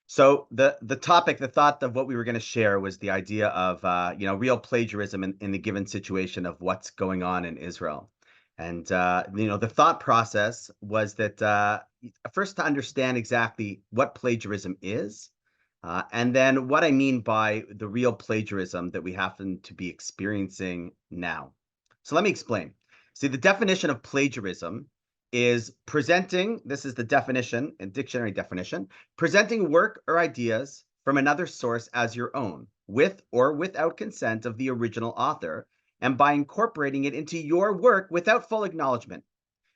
So the topic, the thought of what we were going to share was the idea of real plagiarism in the given situation of what's going on in Israel, and the thought process was that first to understand exactly what plagiarism is, and then what I mean by the real plagiarism that we happen to be experiencing now. So let me explain. See, the definition of plagiarism is presenting. This is the definition and dictionary definition: presenting work or ideas from another source as your own, with or without consent of the original author, and by incorporating it into your work without full acknowledgement.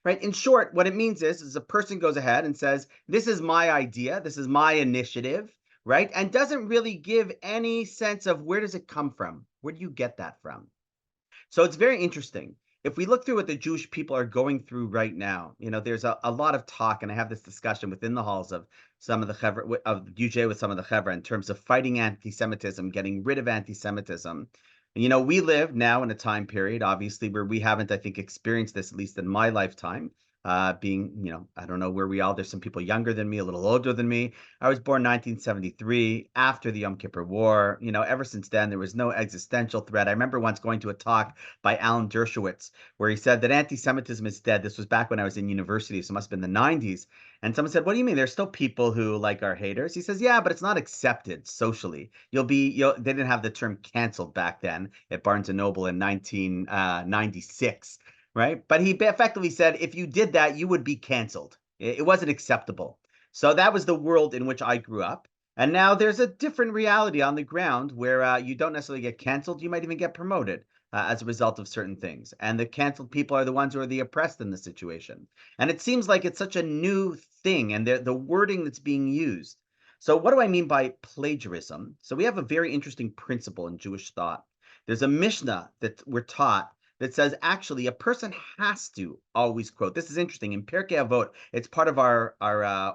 Right? In short, what it means is a person goes ahead and says, "This is my idea, this is my initiative," right? And doesn't really give any sense of where does it come from? Where do you get that from? So it's very interesting. If we look through what the Jewish people are going through right now, there's a lot of talk, and I have this discussion within the halls of some of the Chevra, of UJ with some of the Chevra in terms of fighting anti-Semitism, getting rid of anti-Semitism. We live now in a time period, obviously, where we haven't, I think, experienced this, at least in my lifetime. Being, I don't know where we all, there's some people younger than me, a little older than me. I was born 1973 after the Yom Kippur War. Ever since then, there was no existential threat. I remember once going to a talk by Alan Dershowitz where he said that anti-Semitism is dead. This was back when I was in university, so it must have been the 90s. And someone said, "What do you mean? There's still people who like are haters." He says, "Yeah, but it's not accepted socially. They didn't have the term canceled back then at Barnes and Noble in 1996, right? But he effectively said, if you did that, you would be canceled. It wasn't acceptable." So that was the world in which I grew up. And now there's a different reality on the ground where you don't necessarily get canceled. You might even get promoted as a result of certain things. And the canceled people are the ones who are the oppressed in the situation. And it seems like it's such a new thing, and the wording that's being used. So, what do I mean by plagiarism? So, we have a very interesting principle in Jewish thought. There's a Mishnah that we're taught that says actually a person has to always quote. This is interesting. In Pirkei Avot, it's part of our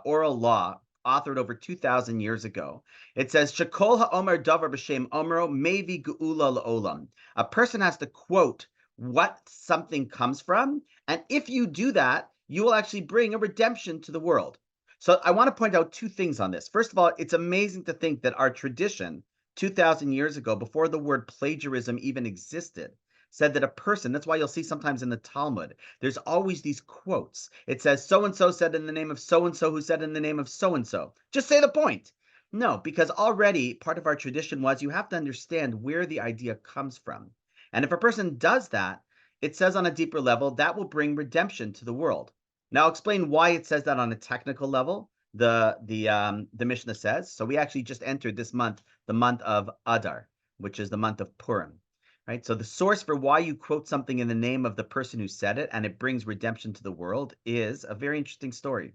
oral law authored over 2,000 years ago. It says, "Shekol ha'omer davar b'shem omro mevi geula la'olam." A person has to quote what something comes from, and if you do that, you will actually bring a redemption to the world. So I want to point out two things on this. First of all, it's amazing to think that our tradition 2,000 years ago, before the word plagiarism even existed, said that a person, that's why you'll see sometimes in the Talmud, there's always these quotes. It says, "So and so said in the name of so and so, who said in the name of so and so." Just say the point. No, because already part of our tradition was you have to understand where the idea comes from. And if a person does that, it says on a deeper level that will bring redemption to the world. Now, I'll explain why it says that on a technical level. The Mishnah says. So we actually just entered this month, the month of Adar, which is the month of Purim, right? So the source for why you quote something in the name of the person who said it and it brings redemption to the world is a very interesting story.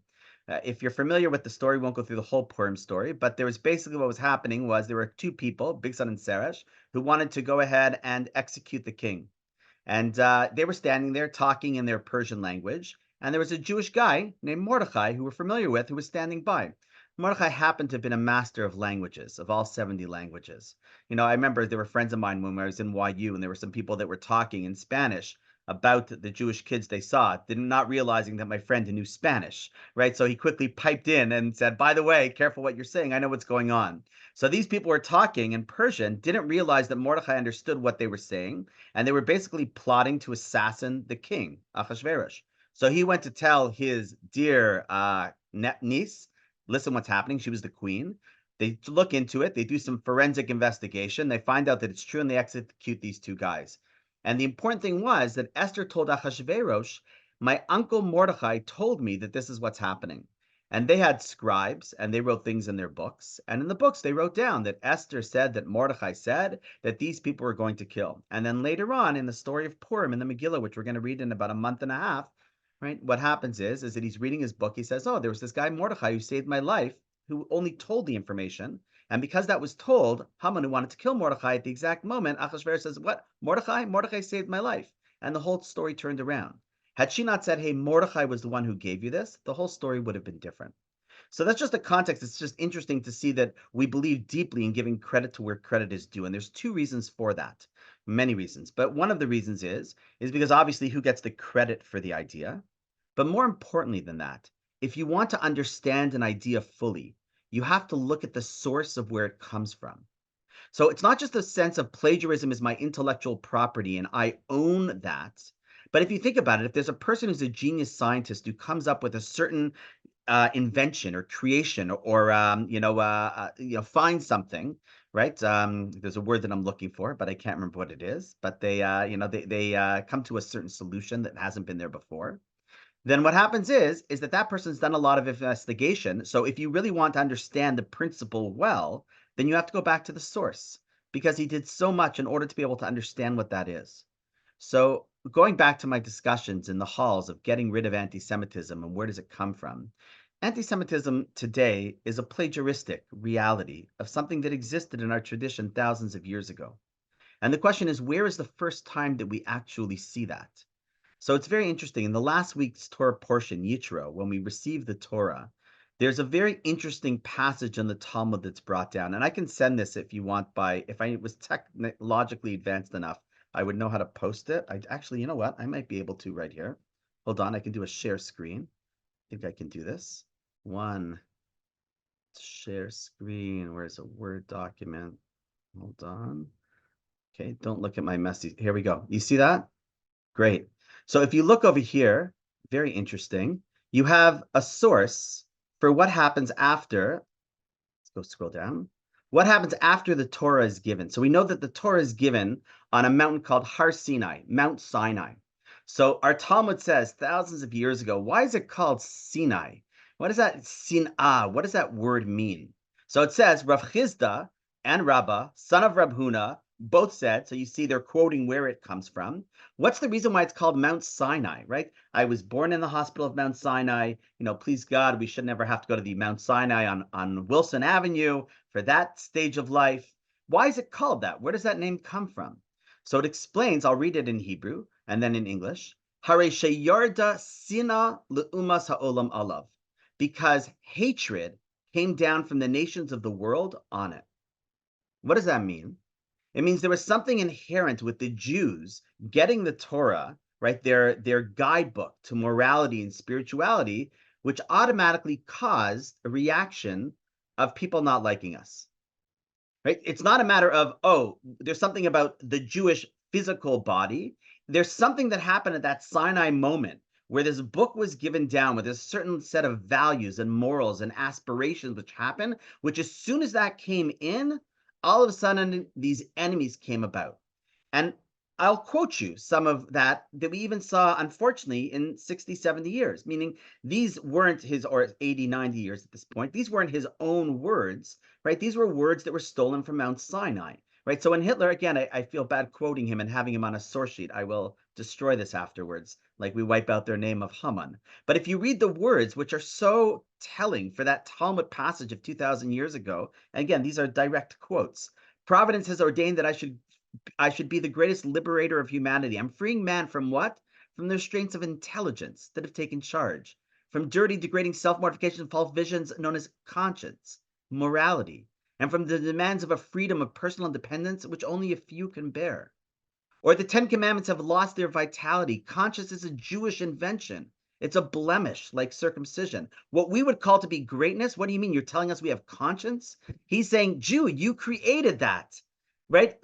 If you're familiar with the story, we won't go through the whole Purim story, but there was basically what was happening was there were two people, Bigsan and Seresh, who wanted to go ahead and execute the king. And they were standing there talking in their Persian language. And there was a Jewish guy named Mordechai who we're familiar with who was standing by. Mordechai happened to have been a master of languages, of all 70 languages. I remember there were friends of mine when I was in YU, and there were some people that were talking in Spanish about the Jewish kids they saw, not realizing that my friend knew Spanish, right? So he quickly piped in and said, "By the way, careful what you're saying. I know what's going on." So these people were talking in Persian, didn't realize that Mordechai understood what they were saying, and they were basically plotting to assassin the king, Ahasuerus. So he went to tell his dear niece, "Listen, what's happening." She was the queen. They look into it. They do some forensic investigation. They find out that it's true, and they execute these two guys. And the important thing was that Esther told Ahasuerus, "My uncle Mordechai told me that this is what's happening." And they had scribes, and they wrote things in their books. And in the books, they wrote down that Esther said that Mordechai said that these people were going to kill. And then later on in the story of Purim in the Megillah, which we're going to read in about a month and a half, right? What happens is that he's reading his book. He says, "Oh, there was this guy Mordechai who saved my life, who only told the information. And because that was told, Haman, who wanted to kill Mordechai at the exact moment, Achashverosh says, 'What? Mordechai? Mordechai saved my life.' And the whole story turned around. Had she not said, 'Hey, Mordechai was the one who gave you this,' the whole story would have been different." So that's just the context. It's just interesting to see that we believe deeply in giving credit to where credit is due. And there's two reasons for that, many reasons. But one of the reasons is because obviously who gets the credit for the idea? But more importantly than that, if you want to understand an idea fully, you have to look at the source of where it comes from. So it's not just a sense of plagiarism is my intellectual property and I own that. But if you think about it, if there's a person who's a genius scientist who comes up with a certain invention or creation or find something, right? There's a word that I'm looking for, but I can't remember what it is. But they come to a certain solution that hasn't been there before. Then what happens is that that person's done a lot of investigation. So if you really want to understand the principle well, then you have to go back to the source because he did so much in order to be able to understand what that is. So going back to my discussions in the halls of getting rid of anti-Semitism and where does it come from? Anti-Semitism today is a plagiaristic reality of something that existed in our tradition thousands of years ago. And the question is, where is the first time that we actually see that? So it's very interesting. In the last week's Torah portion, Yitro, when we receive the Torah, there's a very interesting passage in the Talmud that's brought down. And I can send this if you want if I was technologically advanced enough, I would know how to post it. I actually, you know what? I might be able to right here. Hold on, I can do a share screen. I think I can do this. One, share screen. Where's a Word document? Hold on. Okay, don't look at my messy. Here we go. You see that? Great. So if you look over here, very interesting, you have a source for what happens after. Let's go scroll down. What happens after the Torah is given? So we know that the Torah is given on a mountain called Har Sinai, Mount Sinai. So our Talmud says thousands of years ago, why is it called Sinai? What is that Sin'ah? What does that word mean? So it says Rav Chizda and Rabbi, son of Rab Huna, both said, so you see they're quoting where it comes from. What's the reason why it's called Mount Sinai, right? I was born in the hospital of Mount Sinai. Please God, we should never have to go to the Mount Sinai on Wilson Avenue for that stage of life. Why is it called that? Where does that name come from? So it explains, I'll read it in Hebrew and then in English. Hare sheyarda sina leumas ha'olam alav. Because hatred came down from the nations of the world on it. What does that mean? It means there was something inherent with the Jews getting the Torah, right, their guidebook to morality and spirituality, which automatically caused a reaction of people not liking us. Right? It's not a matter of, oh, there's something about the Jewish physical body. There's something that happened at that Sinai moment where this book was given down with a certain set of values and morals and aspirations which happened, which as soon as that came in, all of a sudden these enemies came about. And I'll quote you some of that we even saw, unfortunately, in 60, 70 years, meaning these weren't his, or 80, 90 years at this point, these weren't his own words, right? These were words that were stolen from Mount Sinai, right? So when Hitler, again, I feel bad quoting him and having him on a source sheet. I will destroy this afterwards, like we wipe out their name of Haman. But if you read the words, which are so telling for that Talmud passage of 2,000 years ago, and again, these are direct quotes. Providence has ordained that I should be the greatest liberator of humanity. I'm freeing man from what? From the restraints of intelligence that have taken charge, from dirty, degrading self-mortification and false visions known as conscience, morality, and from the demands of a freedom of personal independence which only a few can bear. Or the Ten Commandments have lost their vitality. Conscience is a Jewish invention. It's a blemish like circumcision. What we would call to be greatness, what do you mean? You're telling us we have conscience? He's saying, Jew, you created that, right?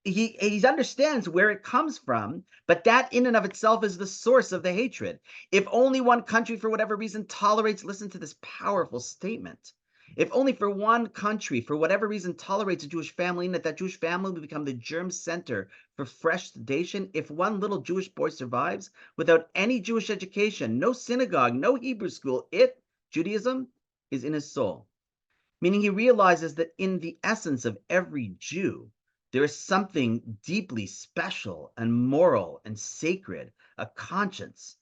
He understands where it comes from, but that in and of itself is the source of the hatred. If only one country, for whatever reason, tolerates, listen to this powerful statement. If only for one country, for whatever reason, tolerates a Jewish family, and that Jewish family will become the germ center for fresh sedation, if one little Jewish boy survives without any Jewish education, no synagogue, no Hebrew school, Judaism, is in his soul. Meaning he realizes that in the essence of every Jew, there is something deeply special and moral and sacred, a conscience.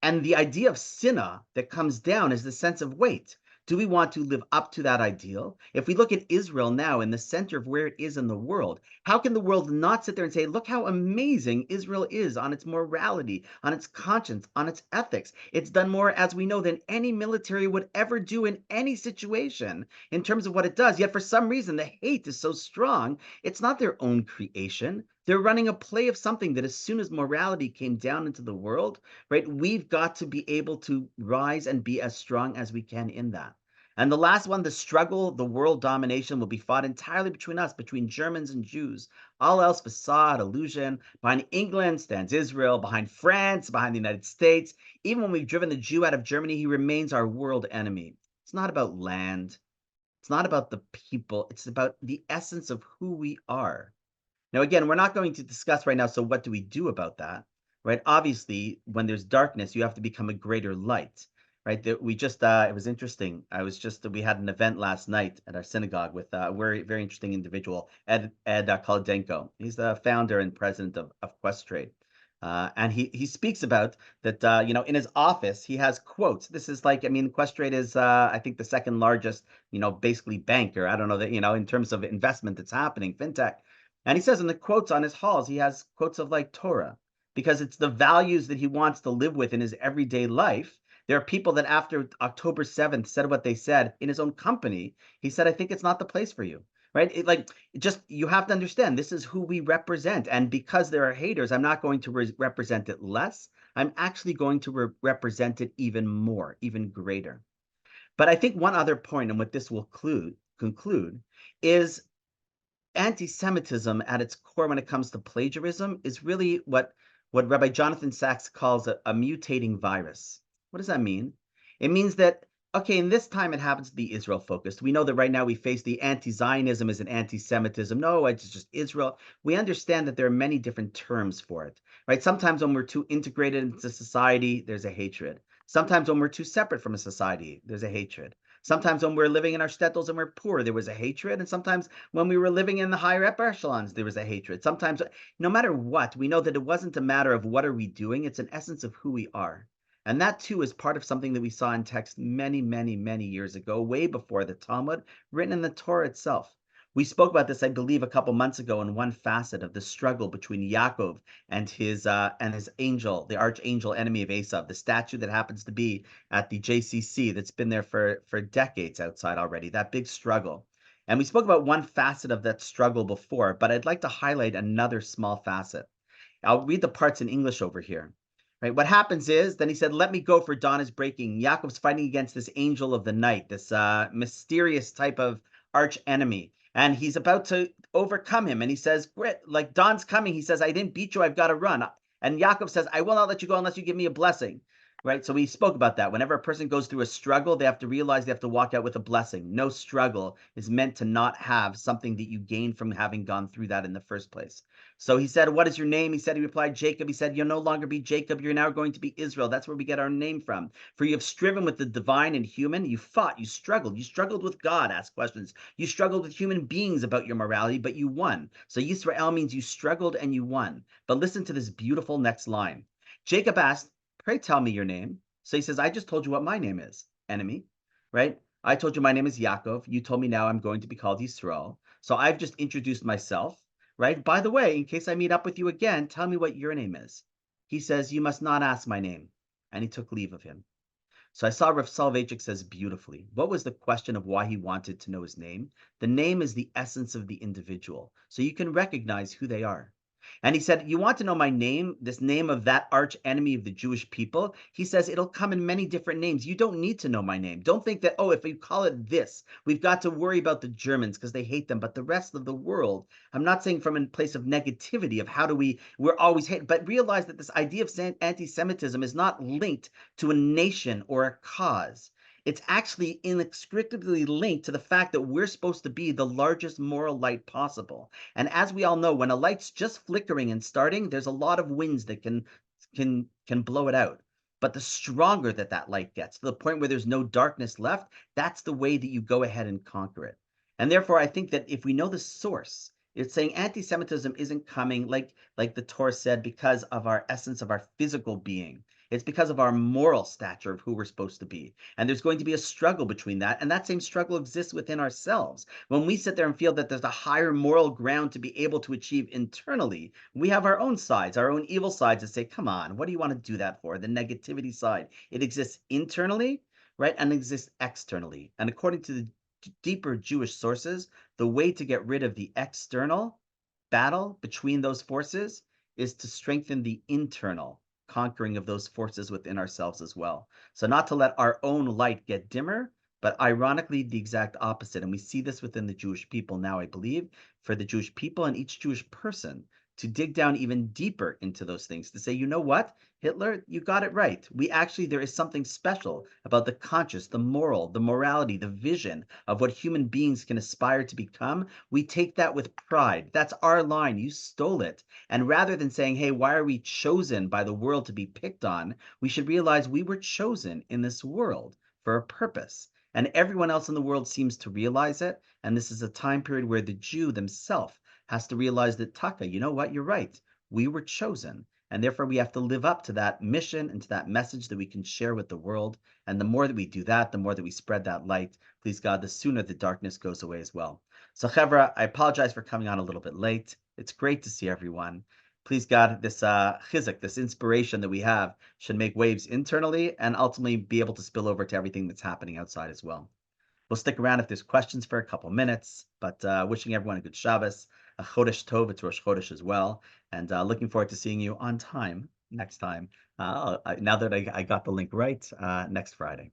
And the idea of sinna that comes down is the sense of weight. Do we want to live up to that ideal? If we look at Israel now in the center of where it is in the world, how can the world not sit there and say, look how amazing Israel is on its morality, on its conscience, on its ethics? It's done more, as we know, than any military would ever do in any situation in terms of what it does. Yet for some reason, the hate is so strong. It's not their own creation. They're running a play of something that as soon as morality came down into the world, right, we've got to be able to rise and be as strong as we can in that. And the last one, the struggle, the world domination will be fought entirely between us, between Germans and Jews. All else facade, illusion. Behind England stands Israel, behind France, behind the United States. Even when we've driven the Jew out of Germany, he remains our world enemy. It's not about land. It's not about the people. It's about the essence of who we are. Now, again, we're not going to discuss right now, so what do we do about that? Right? Obviously, when there's darkness, you have to become a greater light. Right? We just it was interesting. We had an event last night at our synagogue with a very interesting individual, Ed Kolodenko. He's the founder and president of Questrade. And he speaks about that, in his office, he has quotes. This is like, I mean, Questrade is, I think, the second largest, basically banker. I don't know that, in terms of investment that's happening, fintech. And he says in the quotes on his halls, he has quotes of like Torah, because it's the values that he wants to live with in his everyday life. There are people that after October 7th said what they said in his own company. He said, I think it's not the place for you. Right? You have to understand this is who we represent. And because there are haters, I'm not going to represent it less. I'm actually going to represent it even more, even greater. But I think one other point, and what this will conclude, is anti-Semitism at its core when it comes to plagiarism is really what Rabbi Jonathan Sachs calls a mutating virus. What does that mean? It means that, okay, in this time it happens to be Israel focused. We know that right now we face the anti-Zionism as an anti-Semitism. No, it's just Israel. We understand that there are many different terms for it, right? Sometimes when we're too integrated into society, there's a hatred. Sometimes when we're too separate from a society, there's a hatred. Sometimes when we're living in our shtetls and we're poor, there was a hatred. And sometimes when we were living in the higher upper echelons, there was a hatred. Sometimes, no matter what, we know that it wasn't a matter of what are we doing. It's an essence of who we are. And that too is part of something that we saw in text many, many, many years ago, way before the Talmud, written in the Torah itself. We spoke about this, I believe, a couple months ago in one facet of the struggle between Yaakov and his angel, the archangel enemy of Esav, the statue that happens to be at the JCC that's been there for decades outside already, that big struggle. And we spoke about one facet of that struggle before, but I'd like to highlight another small facet. I'll read the parts in English over here. Right? What happens is, then he said, let me go, for dawn is breaking. Yaakov's fighting against this angel of the night, this mysterious type of arch enemy. And he's about to overcome him. And he says, like, dawn's coming. He says, I didn't beat you. I've got to run. And Yaakov says, I will not let you go unless you give me a blessing. Right? So we spoke about that. Whenever a person goes through a struggle, they have to realize they have to walk out with a blessing. No struggle is meant to not have something that you gain from having gone through that in the first place. So he said, what is your name? He said, he replied, Jacob. He said, you'll no longer be Jacob. You're now going to be Israel. That's where we get our name from. For you have striven with the divine and human. You fought. You struggled. You struggled with God, asked questions. You struggled with human beings about your morality, but you won. So Yisrael means you struggled and you won. But listen to this beautiful next line. Jacob asked, pray tell me your name. So he says, I just told you what my name is, enemy, right? I told you my name is Yaakov. You told me now I'm going to be called Yisrael. So I've just introduced myself, right? By the way, in case I meet up with you again, tell me what your name is. He says, you must not ask my name. And he took leave of him. So I saw Rav Soloveitchik says beautifully, what was the question of why he wanted to know his name? The name is the essence of the individual. So you can recognize who they are. And he said, you want to know my name, this name of that arch enemy of the Jewish people? He says, it'll come in many different names. You don't need to know my name. Don't think that, oh, if we call it this, we've got to worry about the Germans because they hate them. But the rest of the world, I'm not saying from a place of negativity of how do we're always hated, but realize that this idea of anti-Semitism is not linked to a nation or a cause. It's actually inextricably linked to the fact that we're supposed to be the largest moral light possible. And as we all know, when a light's just flickering and starting, there's a lot of winds that can blow it out. But the stronger that light gets, to the point where there's no darkness left, that's the way that you go ahead and conquer it. And therefore, I think that if we know the source, it's saying anti-Semitism isn't coming, like the Torah said, because of our essence of our physical being. It's because of our moral stature of who we're supposed to be. And there's going to be a struggle between that. And that same struggle exists within ourselves. When we sit there and feel that there's a higher moral ground to be able to achieve internally, we have our own sides, our own evil sides that say, come on, what do you want to do that for? The negativity side. It exists internally, right? And it exists externally. And according to the deeper Jewish sources, the way to get rid of the external battle between those forces is to strengthen the internal conquering of those forces within ourselves as well. So not to let our own light get dimmer, but ironically, the exact opposite. And we see this within the Jewish people now, I believe, for the Jewish people and each Jewish person to dig down even deeper into those things, to say, you know what, Hitler, you got it right. We actually, there is something special about the conscious, the moral, the morality, the vision of what human beings can aspire to become. We take that with pride. That's our line. You stole it. And rather than saying, hey, why are we chosen by the world to be picked on? We should realize we were chosen in this world for a purpose. And everyone else in the world seems to realize it. And this is a time period where the Jew themselves has to realize that, Taka, you know what? You're right. We were chosen. And therefore, we have to live up to that mission and to that message that we can share with the world. And the more that we do that, the more that we spread that light, please God, the sooner the darkness goes away as well. So, Chevra, I apologize for coming on a little bit late. It's great to see everyone. Please God, this chizuk, this inspiration that we have should make waves internally and ultimately be able to spill over to everything that's happening outside as well. We'll stick around if there's questions for a couple minutes, but wishing everyone a good Shabbos, a Chodesh Tov, it's Rosh Chodesh as well, and looking forward to seeing you on time next time. Now that I got the link right, next Friday.